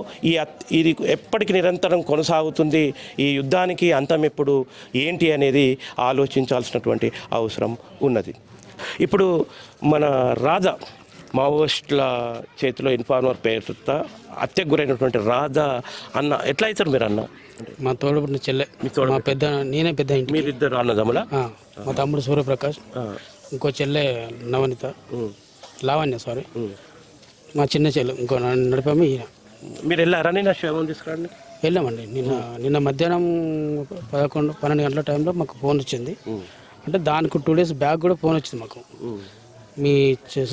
ఇది ఎప్పటికి నిరంతరం కొనసాగుతుంది. ఈ యుద్ధానికి అంతం ఎప్పుడు ఏంటి అనేది ఆలోచించాల్సినటువంటి అవసరం ఉన్నది. ఇప్పుడు మన రాధా మావోయిస్టుల చేతిలో ఇన్ఫార్మర్ పేరుతో హత్యకు గురైనటువంటి రాధా అన్న ఎట్లా అవుతారు మీరు అన్న? మా తోడుపుట్టిన చెల్లె, మా పెద్ద, నేనే పెద్ద ఇంటి. మీరిద్దరు అన్నదమ్ముల? మా తమ్ముడు సూర్యప్రకాష్, ఇంకో చెల్లె నవనిత, లావణ్య సారీ, మా చిన్న చెల్లె ఇంకో నడిపాము. ఈయన మీరు వెళ్ళారా? నేను శవం తీసుకురండి. వెళ్ళామండి. నిన్న మధ్యాహ్నం 11-12 గంటల టైంలో మాకు ఫోన్ వచ్చింది. అంటే దానికి 2 days బ్యాక్ కూడా ఫోన్ వచ్చింది మాకు. మీ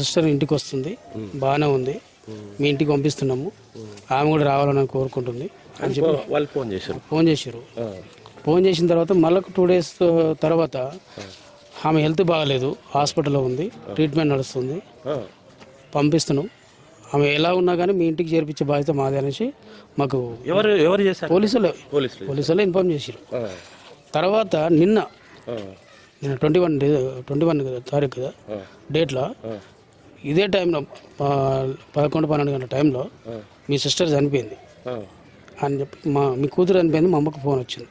సిస్టర్ ఇంటికి వస్తుంది, బాగానే ఉంది, మీ ఇంటికి పంపిస్తున్నాము, ఆమె కూడా రావాలని కోరుకుంటుంది అని చెప్పి వాళ్ళు ఫోన్ చేశారు. ఫోన్ చేసిన తర్వాత మళ్ళీ 2 days తర్వాత ఆమె హెల్త్ బాగాలేదు, హాస్పిటల్లో ఉంది, ట్రీట్మెంట్ నడుస్తుంది, పంపిస్తున్నాం, ఆమె ఎలా ఉన్నా కానీ మీ ఇంటికి చేర్పించే బాధ్యత మాది అనేసి మాకు ఎవరు చేశారు? పోలీసులు ఇన్ఫార్మ్ చేశారు. తర్వాత నిన్న 21 తారీఖు కదా డేట్లో, ఇదే టైంలో 11-12 గంటల టైంలో మీ సిస్టర్ చనిపోయింది అని చెప్పి మీ కూతురు చనిపోయింది, మా అమ్మకు ఫోన్ వచ్చింది.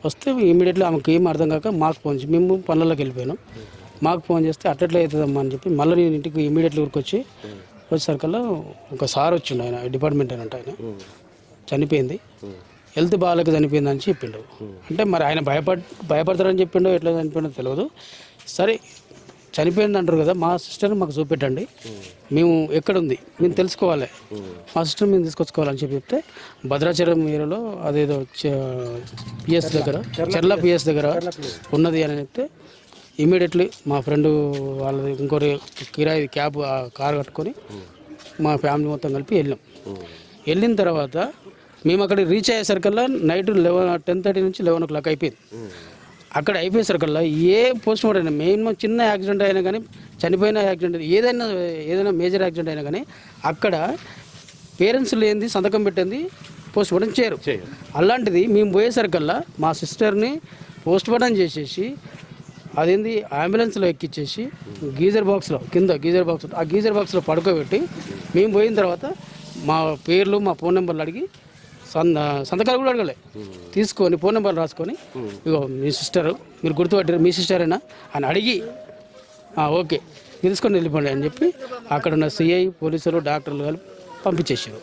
వస్తే ఇమీడియట్లీ ఆమెకు ఏం అర్థం కాక మాకు ఫోన్ చేసి మేము పనులలోకి వెళ్ళిపోయినాం. మాకు ఫోన్ చేస్తే అట్లెట్లా అవుతుందమ్మా అని చెప్పి మళ్ళీ నేను ఇంటికి ఇమీడియట్లీ వచ్చేసరికల్లా ఒక సార్ వచ్చిండు, ఆయన డిపార్ట్మెంట్ అయినట్టు, ఆయన చనిపోయింది, హెల్త్ బాగాలేక చనిపోయింది అని చెప్పిండు. అంటే మరి ఆయన భయపడతారని చెప్పిండో ఎట్లా చనిపోయిందో తెలియదు. సరే చనిపోయింది అంటారు కదా, మా సిస్టర్ని మాకు చూపెట్టండి, మేము ఎక్కడుంది మేము తెలుసుకోవాలి, మా సిస్టర్ మేము తీసుకొచ్చుకోవాలని చెప్తే భద్రాచలం ఏరియాలో అదేదో పిఎస్ దగ్గర, చెర్ల పిఎస్ దగ్గర ఉన్నది అని చెప్తే ఇమీడియట్లీ మా ఫ్రెండ్ వాళ్ళది ఇంకోటి కిరాయి క్యాబ్ కార్ కట్టుకొని మా ఫ్యామిలీ మొత్తం కలిపి వెళ్ళిన తర్వాత మేము అక్కడికి రీచ్ అయ్యేసరికల్లా నైట్ 10:30 నుంచి 11 o'clock అయిపోయింది. అక్కడ అయిపోయేసరికల్లా ఏ పోస్ట్ మార్టం అయినా, మెయిన్ చిన్న యాక్సిడెంట్ అయినా కానీ, చనిపోయిన యాక్సిడెంట్, ఏదైనా మేజర్ యాక్సిడెంట్ అయినా కానీ అక్కడ పేరెంట్స్ లేనిది సంతకం పెట్టింది పోస్ట్ మార్టం చేయరు. అలాంటిది మేము పోయేసరికల్లా మా సిస్టర్ని పోస్ట్ మార్టం చేసేసి అదేంది అంబులెన్స్లో ఎక్కిచ్చేసి గీజర్ బాక్స్లో ఆ గీజర్ బాక్స్లో పడుకోబెట్టి మేము పోయిన తర్వాత మా పేర్లు, మా ఫోన్ నెంబర్లు అడిగి సంతకాలు కూడా అడగలే, తీసుకొని ఫోన్ నెంబర్లు రాసుకొని, ఇగో మీ సిస్టరు, మీరు గుర్తుపట్టారు మీ సిస్టరేనా అని అడిగి ఓకే తీసుకొని వెళ్ళిపోండి అని చెప్పి అక్కడ ఉన్న సిఐ, పోలీసులు, డాక్టర్లు కలిపి పంపించేసారు.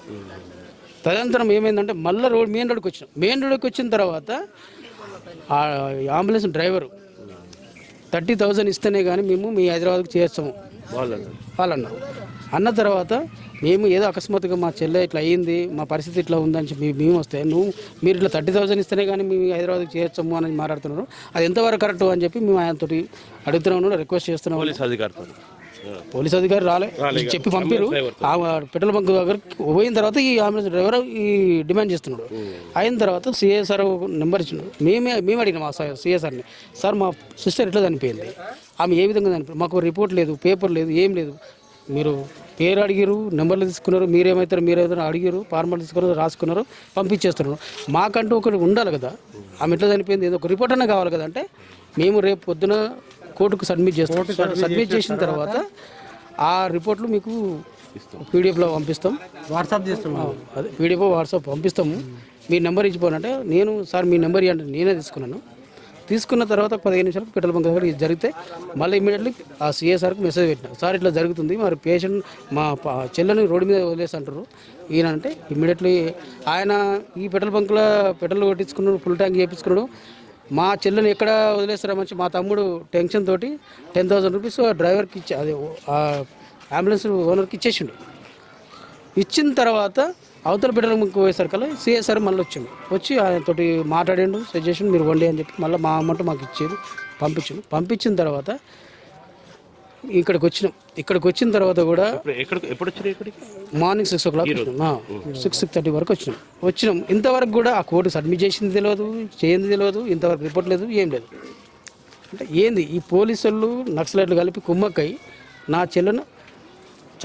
తదనంతరం ఏమైందంటే మళ్ళీ మెయిన్ రోడ్కి వచ్చిన తర్వాత ఆ అంబులెన్స్ డ్రైవరు 30,000 ఇస్తేనే కానీ మేము మీ హైదరాబాద్కి చేర్చాము వాళ్ళు అన్న తర్వాత మేము ఏదో అకస్మాత్తుగా మా చెల్లె ఇట్లా అయ్యింది, మా పరిస్థితి ఇట్లా ఉందని చెప్పి మేము వస్తే మీరు ఇట్లా 30,000 ఇస్తేనే కానీ మేము హైదరాబాద్కి చేర్చాము అని మాట్లాడుతున్నారు. అది ఎంతవరకు కరెక్ట్ అని చెప్పి మేము ఆయనతో అడుగుతున్నాము, రిక్వెస్ట్ చేస్తున్నాము. పోలీస్ అధికారి రాలే, చెప్పి పంపారు. పెట్రోల్ బంక్ దగ్గరికి పోయిన తర్వాత ఈ అంబులెన్స్ డ్రైవర్ ఈ డిమాండ్ చేస్తున్నాడు. అయిన తర్వాత సిఎస్ఆర్ నెంబర్ ఇచ్చిండు. మేము అడిగినాం మా సిఎస్ఆర్ని, సార్ మా సిస్టర్ ఎట్లా చనిపోయింది, ఆమె ఏ విధంగా చనిపోయింది, మాకు రిపోర్ట్ లేదు, పేపర్ లేదు, ఏం లేదు, మీరు పేరు అడిగారు, నెంబర్లు తీసుకున్నారు, మీరేమవుతారు అడిగారు, ఫార్మాలు తీసుకున్నారు, రాసుకున్నారు, పంపించేస్తున్నారు. మాకంటూ ఒకటి ఉండాలి కదా, ఆమె ఎట్లా చనిపోయింది ఏదో ఒక రిపోర్ట్ అన్నా కావాలి కదా. అంటే మేము రేపు పొద్దున కోర్టుకు సబ్మిట్ చేసిన తర్వాత ఆ రిపోర్ట్లు మీకు పీడిఎఫ్లో పంపిస్తాం, అదే వాట్సాప్ పంపిస్తాము. మీ నెంబర్ ఇచ్చిపోనంటే నేను సార్ మీ నెంబర్ ఇవ్వండి, నేనే తీసుకున్న తర్వాత 15 నిమిషాలకు పెట్రోల్ బంక్ దగ్గర ఇది జరిగితే మళ్ళీ ఇమీడియట్లీ ఆ సిఎస్ఆర్కి మెసేజ్ పెట్టినా, సార్ ఇట్లా జరుగుతుంది, మరి పేషెంట్ మా చెల్లెని రోడ్డు మీద వదిలేసి అంటారు ఈయన. అంటే ఇమీడియట్లీ ఆయన ఈ పెట్రోల్ బంక్లో పెట్రోల్ కొట్టించుకున్నాడు, ఫుల్ ట్యాంక్ చేయించుకున్నాడు. మా చెల్లెని ఎక్కడ వదిలేస్తారని మా తమ్ముడు టెన్షన్ తోటి 10,000 రూపీస్ డ్రైవర్కి అదే అంబులెన్స్ ఓనర్కి ఇచ్చేసిండు. ఇచ్చిన తర్వాత అవతల బిడ్డలకు పోయేసరికల్లా సిఎస్ఆర్ మళ్ళీ వచ్చి ఆయనతోటి మాట్లాడిండు, సజెషన్ మీరు వండి అని చెప్పి మళ్ళీ మా అమౌంట్ మాకు ఇచ్చారు, పంపించిన తర్వాత ఇక్కడికి వచ్చిన తర్వాత కూడా ఎప్పుడు వచ్చారు ఇక్కడికి? మార్నింగ్ 6 o'clock 6:30 వరకు వచ్చినాం. ఇంతవరకు కూడా ఆ కోర్టు సబ్మిట్ చేసింది తెలియదు, చేయింది తెలియదు, ఇంతవరకు రిపోర్ట్ లేదు, ఏం లేదు. అంటే ఏంది ఈ పోలీసులు నక్సలైట్లు కలిపి కుమ్మక్కై నా చెల్లెను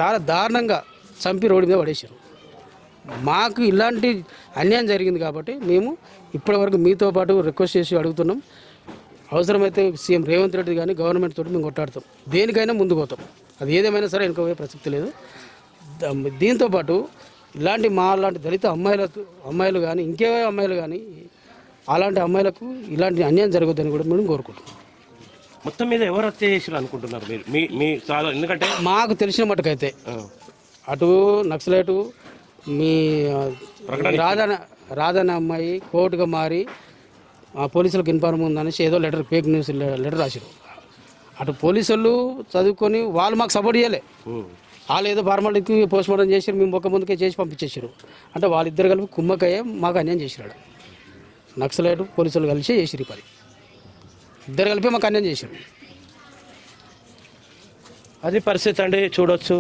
చాలా దారుణంగా చంపి రోడ్డు మీద పడేసారు. మాకు ఇలాంటి అన్యాయం జరిగింది కాబట్టి మేము ఇప్పటివరకు మీతో పాటు రిక్వెస్ట్ చేసి అడుగుతున్నాం, అవసరమైతే సీఎం రేవంత్ రెడ్డి కానీ గవర్నమెంట్ తోటి మేము కొట్టాడుతాం, దేనికైనా ముందుకు పోతాం, అది ఏదేమైనా సరే వెనుకపోయే ప్రసక్తి లేదు. దీంతోపాటు ఇలాంటి లాంటి దళిత అమ్మాయిలు కానీ ఇంకే అమ్మాయిలు కానీ అలాంటి అమ్మాయిలకు ఇలాంటి అన్యాయం జరగద్దని కూడా మేము కోరుకుంటున్నాం. మొత్తం మీద ఎవరు హత్య చేసారు అనుకుంటున్నారు మీరు? మీ ఎందుకంటే మాకు తెలిసిన మటుకైతే అటు నక్సలైటు మీ రాధన అమ్మాయి కోర్టుగా మారి పోలీసులకు ఇన్ఫార్మ్ ఉందనేసి ఏదో ఫేక్ న్యూస్ లెటర్ రాశారు. అటు పోలీసులు చదువుకొని వాళ్ళు మాకు సపోర్ట్ చేయలే, వాళ్ళు ఏదో ఫార్మాలిటీకి పోస్ట్ మార్టం చేశారు, మేము ఒక ముందుకే చేసి పంపించేసారు. అంటే వాళ్ళిద్దరు కలిపి కుమ్మకయ్యే మాకు అన్యాయం చేసినాడు. నక్సలైట్ పోలీసులు కలిసి చేసిరు పని, ఇద్దరు కలిపి మాకు అన్యాయం చేశారు. అది పరిస్థితి అండి, చూడొచ్చు.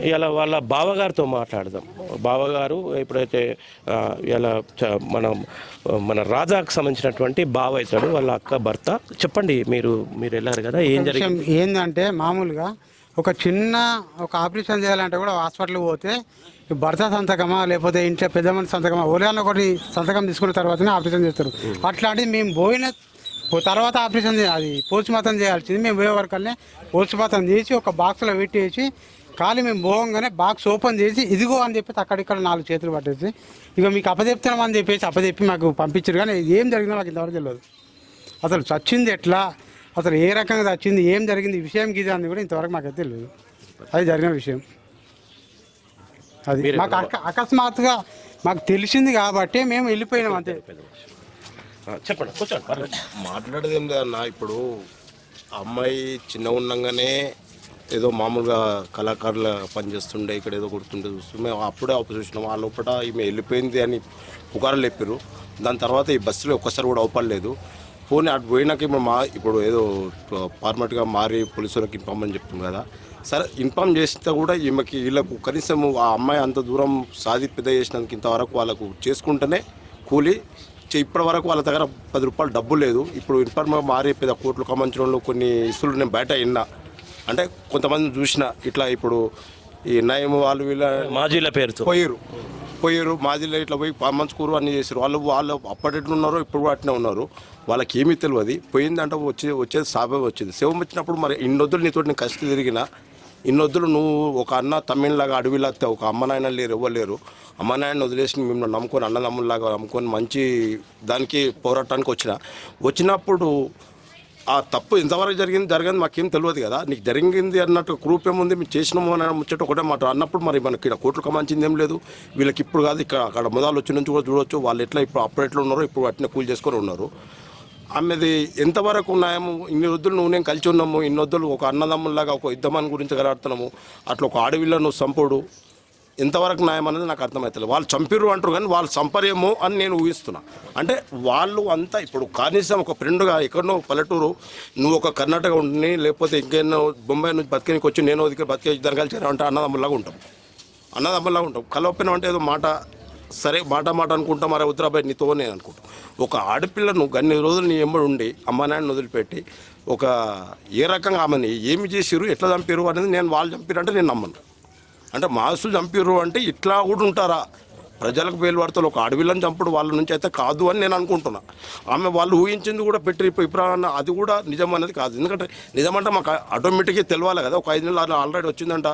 ఇలా వాళ్ళ బావగారితో మాట్లాడదాం. బావగారు ఎప్పుడైతే ఇలా మన రాజాకు సంబంధించినటువంటి బావ అవుతాడు, వాళ్ళ అక్క భర్త. చెప్పండి, మీరు వెళ్ళారు కదా, ఏం జరిగింది? ఏంటంటే మామూలుగా ఒక ఆపరేషన్ చేయాలంటే కూడా హాస్పిటల్కి పోతే భర్త సంతకమా లేకపోతే ఇంట్లో పెద్ద మంది సంతకమా ఓలేన్న ఒకటి సంతకం తీసుకున్న తర్వాతనే ఆపరేషన్ చేస్తారు. అట్లాంటిది మేము పోయిన తర్వాత ఆపరేషన్ అది పోస్ట్ మార్టం చేయాల్సింది. మేము పోయే వరకల్నే పోస్ట్ మార్టం చేసి ఒక బాక్స్లో పెట్టేసి ఖాళీ మేము పోగానే బాక్స్ ఓపెన్ చేసి ఇదిగో అని చెప్పేసి అక్కడిక్కడ 4 చేతులు పట్టేసి ఇక మీకు అప్పచెప్తున్నామని చెప్పేసి అప్పచెప్పి మాకు పంపించారు. కానీ ఏం జరిగిందో మాకు ఇంతవరకు తెలియదు. అసలు చచ్చింది ఎట్లా, అసలు ఏ రకంగా చచ్చింది, ఏం జరిగింది, ఈ విషయం గీదా అని కూడా ఇంతవరకు మాకైతే తెలియదు. అది జరిగిన విషయం. అది మాకు అకస్మాత్తుగా మాకు తెలిసింది కాబట్టి మేము వెళ్ళిపోయినాం అంతే. చెప్పండి, కూర్చోండి. మాట్లాడేది ఏం లేదన్నా. ఇప్పుడు అమ్మాయి చిన్న ఉండగానే ఏదో మామూలుగా కళాకారుల పనిచేస్తుండే, ఇక్కడ ఏదో కొడుతుండే చూస్తుండే. మేము అప్పుడే చూసినాం. ఆ లోపల ఈమె వెళ్ళిపోయింది అని పుకారులు చెప్పారు. దాని తర్వాత ఈ బస్సులో ఒక్కసారి కూడా అవపడలేదు. పోనీ అటు పోయినాక ఇప్పుడు ఏదో ఫార్మాట్గా మారి పోలీసులకు ఇన్ఫార్మ్ అని చెప్తుంది కదా. సరే, ఇన్ఫార్మ్ చేస్తే కూడా వీళ్ళకు కనీసం ఆ అమ్మాయి అంత దూరం సాది పెద్ద చేసినందుకు ఇంతవరకు వాళ్ళకు చేసుకుంటేనే కూలి. ఇప్పటి వరకు వాళ్ళ దగ్గర 10 రూపాయలు డబ్బు లేదు. ఇప్పుడు ఇన్ఫార్మ్గా మారి పెద్ద కోట్లు కమ్మంచడంలో కొన్ని ఇసులు నేను బయట విన్నా. అంటే కొంతమంది చూసిన ఇట్లా ఇప్పుడు ఈ నయం వాళ్ళు వీళ్ళ మాజీల పేరుతో పోయారు మాజీలో ఇట్లా పోయి మంచుకూరు అన్నీ చేశారు. వాళ్ళు అప్పటిట్లు ఉన్నారో ఇప్పుడు అట్నే ఉన్నారు. వాళ్ళకి ఏమీ తెలియదు. పోయిందంటే వచ్చేది శాపం వచ్చింది. శవం వచ్చినప్పుడు మరి ఇన్నొద్దులు నీతో నేను కష్ట తిరిగినా, ఇన్నొద్దులు నువ్వు ఒక అన్న తమ్మిళ్ళలాగా అడవిలాగా ఒక అమ్మ నాయన లేరు, ఎవరు లేరు. అమ్మ నాయన వదిలేసి మిమ్మల్ని నమ్ముకొని అన్నదమ్ముల్లాగా నమ్ముకొని మంచి దానికి పోరాటానికి వచ్చినప్పుడు ఆ తప్పు ఎంతవరకు జరగదు మాకేం తెలియదు కదా. నీకు జరిగింది అన్నట్టు గ్రూప్ ఏముంది, మేము చేసినాము అని ముచ్చట ఒకటే మాట అన్నప్పుడు మరి మనకి ఇక్కడ కోట్లు కమాంచింది ఏం లేదు. వీళ్ళకి ఇప్పుడు కాదు, అక్కడ మొదలు వచ్చి నుంచి కూడా చూడవచ్చు. వాళ్ళు ఎట్లా ఇప్పుడు అప్పుడు ఎట్లా ఉన్నారో ఇప్పుడు అట్నే కూల్ చేసుకొని ఉన్నారు. ఆమెది ఎంతవరకు ఉన్నాము, ఇన్ని వద్దులు నువ్వు నేను కలిసి ఉన్నాము, ఇన్ని వద్దులు ఒక అన్నదమ్ముల్లాగా ఒక యుద్ధమాన్ని గురించి కలాడుతున్నాము. అట్లా ఒక ఆడవిళ్ళను చంపుడు ఎంతవరకు న్యాయం అనేది నాకు అర్థమవుతుంది. వాళ్ళు చంపిర్రు అంటారు కానీ వాళ్ళు చంపరేమో అని నేను ఊహిస్తున్నా. అంటే వాళ్ళు అంతా ఇప్పుడు కనీసం ఒక ఫ్రెండ్గా ఎక్కడనో పల్లెటూరు, నువ్వు ఒక కర్ణాటక ఉండి లేకపోతే ఇంకేనో బొంబాయి నుంచి బతికేనికి వచ్చి నేను దగ్గర బతికే ఇద్దరు కలిసి అంటే అన్నదమ్ములాగా ఉంటాం. కలవపోయినా అంటే ఏదో మాట సరే మాట అనుకుంటాం. మరి ఉత్తరాబాయ్ నీతో నేను అనుకుంటాం. ఒక ఆడపిల్లను అన్ని రోజులు నీ ఎమ్మడి ఉండి అమ్మ నాయన వదిలిపెట్టి ఒక ఏ రకంగా ఆమెని ఏమి చేసిరు, ఎట్లా చంపారు అనేది నేను వాళ్ళు చంపారంటే నేను నమ్మను. అంటే మాసులు చంపారు అంటే ఇట్లా కూడా ఉంటారా? ప్రజలకు వేలు పడతారు. ఒక అడవిలను చంపుడు వాళ్ళ నుంచి అయితే కాదు అని నేను అనుకుంటున్నా. ఆమె వాళ్ళు ఊహించింది కూడా పెట్టి ఇప్పుడు అది కూడా నిజం అనేది కాదు. ఎందుకంటే నిజమంటే మాకు ఆటోమేటిక్గా తెలియాలి కదా. ఒక 5 నెలలు ఆల్రెడీ వచ్చిందంట,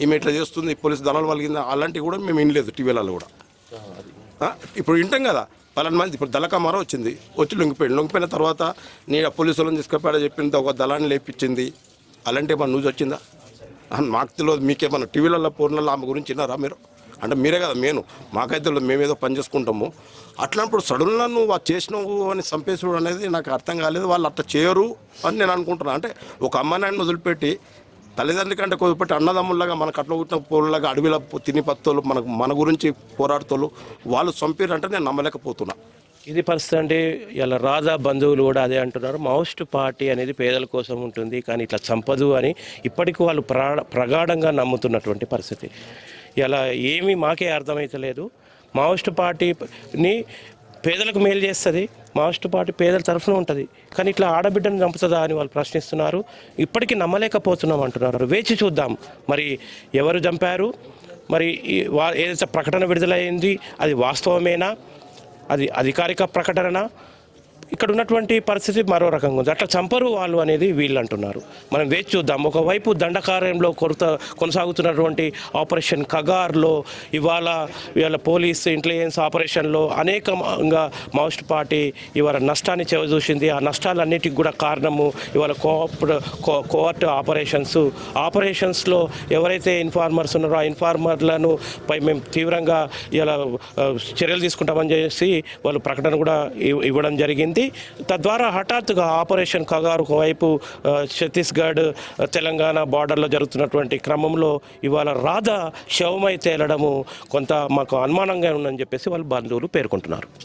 ఈమె ఇట్లా చేస్తుంది, పోలీసు దళాలు వాళ్ళకింది, అలాంటివి కూడా మేము వినలేదు టీవీలలో కూడా. ఇప్పుడు వింటాం కదా పలానా మంది. ఇప్పుడు దళకమార వచ్చి లొంగిపోయిన తర్వాత నీ పోలీసులను తీసుకుపోయాడ చెప్పింది, ఒక దళాన్ని లేపించింది, అలాంటి ఏమన్నా న్యూస్ వచ్చిందా? మాకు తెలియదు. మీకేమన్నా టీవీలలో ఫోన్లలో ఆమె గురించి విన్నారా మీరు? అంటే మీరే కదా మెయిన్. మాకైతే మేమేదో పని చేసుకుంటాము. అట్లాంటి సడన్గా నువ్వు చేసినావు అని చంపేసుడు అనేది నాకు అర్థం కాలేదు. వాళ్ళు అట్లా చేయరు అని నేను అనుకుంటున్నాను. అంటే ఒక అమ్మ నాయన వదిలిపెట్టి తల్లిదండ్రుల కంటే కొద్దిపట్టి అన్నదమ్ముల్లాగా మనకు అట్లా పుట్టిన పోరులాగా అడవిలో తిని పత్తోళ్ళు మన గురించి పోరాడుతోళ్ళు వాళ్ళు చంపారంటే నేను నమ్మలేకపోతున్నా. ఇది పరిస్థితి అంటే ఇలా రాజా బంధువులు కూడా అదే అంటున్నారు. మావోయిస్ట్ పార్టీ అనేది పేదల కోసం ఉంటుంది కానీ ఇట్లా చంపదు అని ఇప్పటికీ వాళ్ళు ప్రగాఢంగా నమ్ముతున్నటువంటి పరిస్థితి. ఇలా ఏమీ మాకే అర్థమైతలేదు. మావోయిస్ట్ పార్టీని పేదలకు మేలు చేస్తుంది, మావోయిస్ట్ పార్టీ పేదల తరఫున ఉంటుంది కానీ ఇట్లా ఆడబిడ్డను చంపుతుందా అని వాళ్ళు ప్రశ్నిస్తున్నారు. ఇప్పటికీ నమ్మలేకపోతున్నాం అంటున్నారు. వేచి చూద్దాం మరి ఎవరు చంపారు, మరి ఏదైతే ప్రకటన విడుదలైంది అది వాస్తవమేనా, అది అధికారిక ప్రకటన. ఇక్కడ ఉన్నటువంటి పరిస్థితి మరో రకంగా ఉంది. అట్లా చంపరు వాళ్ళు అనేది వీళ్ళు అంటున్నారు. మనం వేచి చూద్దాం. ఒకవైపు దండకార్యంలో కొనసాగుతున్నటువంటి ఆపరేషన్ కగార్లో ఇవాళ పోలీస్ ఇంటెలిజెన్స్ ఆపరేషన్లో అనేకంగా మావోయిస్ట్ పార్టీ ఇవాళ నష్టాన్ని చూసింది. ఆ నష్టాలన్నిటికి కూడా కారణము ఇవాళ కోవర్ట్ ఆపరేషన్స్లో ఎవరైతే ఇన్ఫార్మర్స్ ఉన్నారో ఆ ఇన్ఫార్మర్లను పై మేము తీవ్రంగా ఇలా చర్యలు తీసుకుంటామని చేసి వాళ్ళు ప్రకటన కూడా ఇవ్వడం జరిగింది. తద్వారా హఠాత్తుగా ఆపరేషన్ కగారు ఒకవైపు ఛత్తీస్గఢ్ తెలంగాణ బార్డర్లో జరుగుతున్నటువంటి క్రమంలో ఇవాళ రాధ శవమై తేలడము కొంత మాకు అనుమానంగా ఉందని చెప్పేసి వాళ్ళ బంధువులు పేర్కొంటున్నారు.